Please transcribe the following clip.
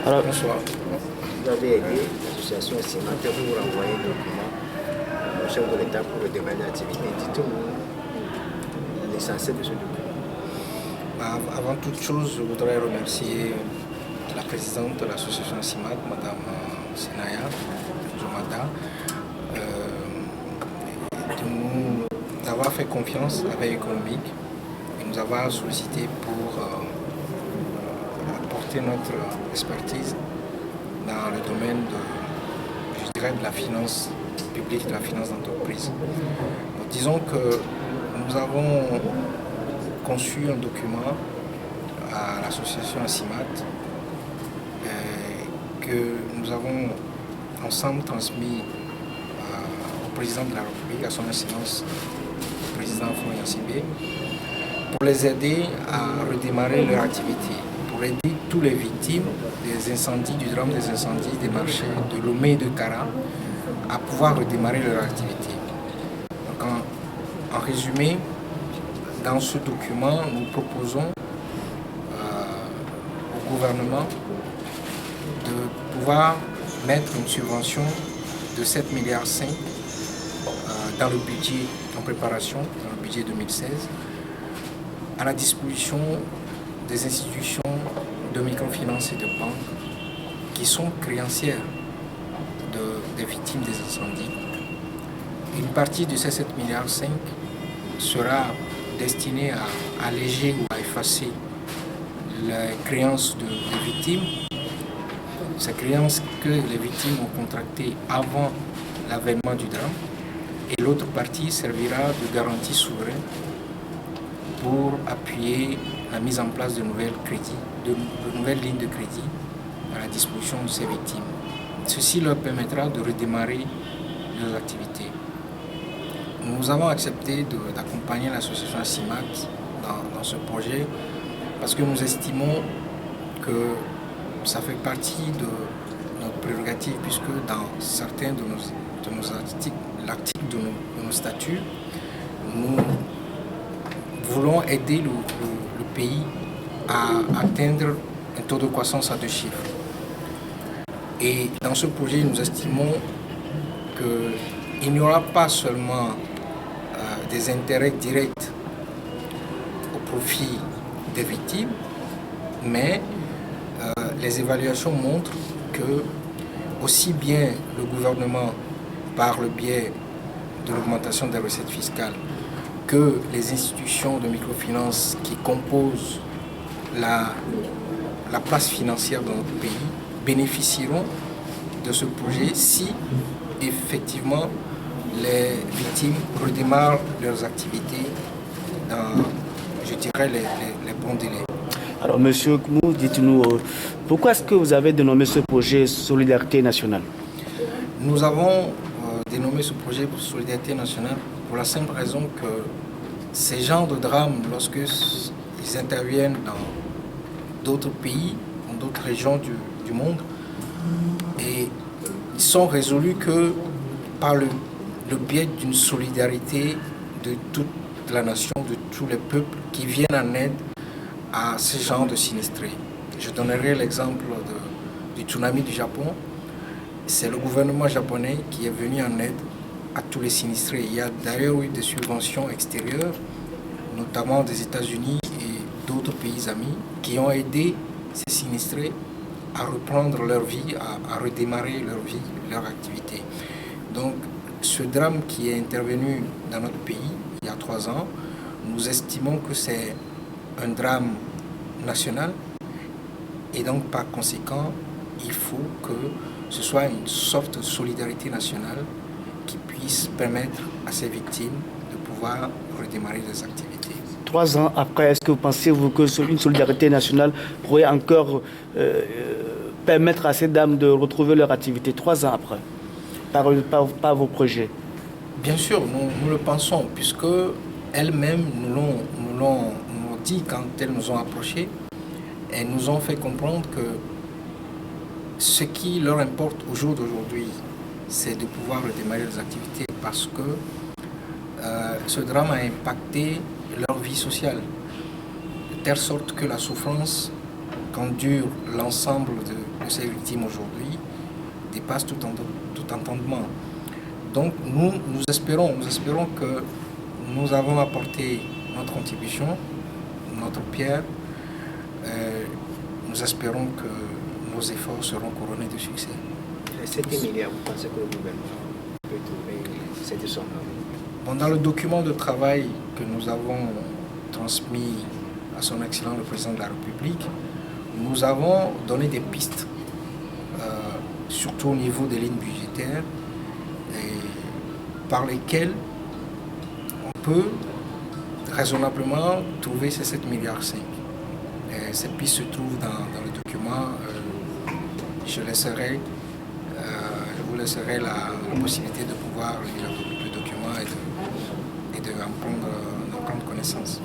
Alors, Bonsoir. Vous avez aidé l'association CIMAT pour vous renvoyer un document au chef de l'État pour redémarrer l'activité. Dites-nous l'essentiel de ce document. Avant toute chose, je voudrais remercier la présidente de l'association CIMAT, Mme Senaya Jomada, de nous avoir fait confiance à Veille économique et nous avoir sollicité pour apporter notre expertise dans le domaine de la finance publique, de la finance d'entreprise. Disons que nous avons conçu un document à l'association CIMAT que nous avons ensemble transmis au président de la République, à son excellence, le président Florian Sibé, pour les aider à redémarrer leur activité, pour aider tous les victimes des incendies, du drame des incendies des marchés de Lomé et de Kara à pouvoir redémarrer leur activité. Donc en résumé, dans ce document, nous proposons au gouvernement de pouvoir mettre une subvention de 7,5 milliards dans le budget en préparation, dans le budget 2016, à la disposition des institutions de microfinance et de banques qui sont créancières des victimes des incendies. Une partie de ces 7,5 milliards sera destinée à alléger ou à effacer les créances des victimes, ces créances que les victimes ont contractées avant l'avènement du drame, et l'autre partie servira de garantie souveraine pour appuyer la mise en place de nouvelles lignes de crédit à la disposition de ces victimes. Ceci leur permettra de redémarrer leurs activités. Nous avons accepté d'accompagner l'association CIMAT dans ce projet parce que nous estimons que ça fait partie de notre prérogative, puisque dans certains de nos articles, l'article de nos statuts, nous voulons aider le pays à atteindre un taux de croissance à 2 chiffres. Et dans ce projet, nous estimons qu'il n'y aura pas seulement des intérêts directs au profit des victimes, mais les évaluations montrent que aussi bien le gouvernement, par le biais de l'augmentation des recettes fiscales, que les institutions de microfinance qui composent la place financière dans notre pays bénéficieront de ce projet si effectivement les victimes redémarrent leurs activités dans, je dirais, les bons délais. alors, Monsieur Kmou, dites-nous, pourquoi est-ce que vous avez dénommé ce projet Solidarité nationale? Nous avons dénommé ce projet Solidarité nationale pour la simple raison que ces genres de drames, lorsque ils interviennent dans d'autres pays, dans d'autres régions du monde, et ils sont résolus que par le biais d'une solidarité de toute la nation, de tous les peuples qui viennent en aide à ces genres de sinistrés. Je donnerai l'exemple du tsunami du Japon. C'est le gouvernement japonais qui est venu en aide à tous les sinistrés. Il y a d'ailleurs eu des subventions extérieures, notamment des États-Unis et d'autres pays amis, qui ont aidé ces sinistrés à reprendre leur vie, à redémarrer leur vie, leur activité. Donc, ce drame qui est intervenu dans notre pays il y a 3 ans, nous estimons que c'est un drame national et donc par conséquent, il faut que ce soit une sorte de solidarité nationale qui puisse permettre à ces victimes de pouvoir redémarrer les activités. 3 ans après, est-ce que vous pensez qu'une solidarité nationale pourrait encore permettre à ces dames de retrouver leur activité 3 ans après, par vos projets? Bien sûr, nous le pensons, puisque elles-mêmes nous l'ont dit quand elles nous ont approchés. Elles nous ont fait comprendre que ce qui leur importe au jour d'aujourd'hui, c'est de pouvoir redémarrer les activités parce que ce drame a impacté leur vie sociale, de telle sorte que la souffrance qu'endure l'ensemble de de ces victimes aujourd'hui dépasse tout entendement. Donc nous espérons que nous avons apporté notre contribution, notre pierre. Nous espérons que nos efforts seront couronnés de succès. Les 7 milliards, vous pensez que le gouvernement peut trouver cette somme? Dans le document de travail que nous avons transmis à son Excellence le Président de la République, nous avons donné des pistes, surtout au niveau des lignes budgétaires, par lesquelles on peut raisonnablement trouver ces 7,5 milliards. Ces pistes se trouvent dans le document. Je vous laisserai la possibilité de pouvoir lire le document et d'en prendre connaissance.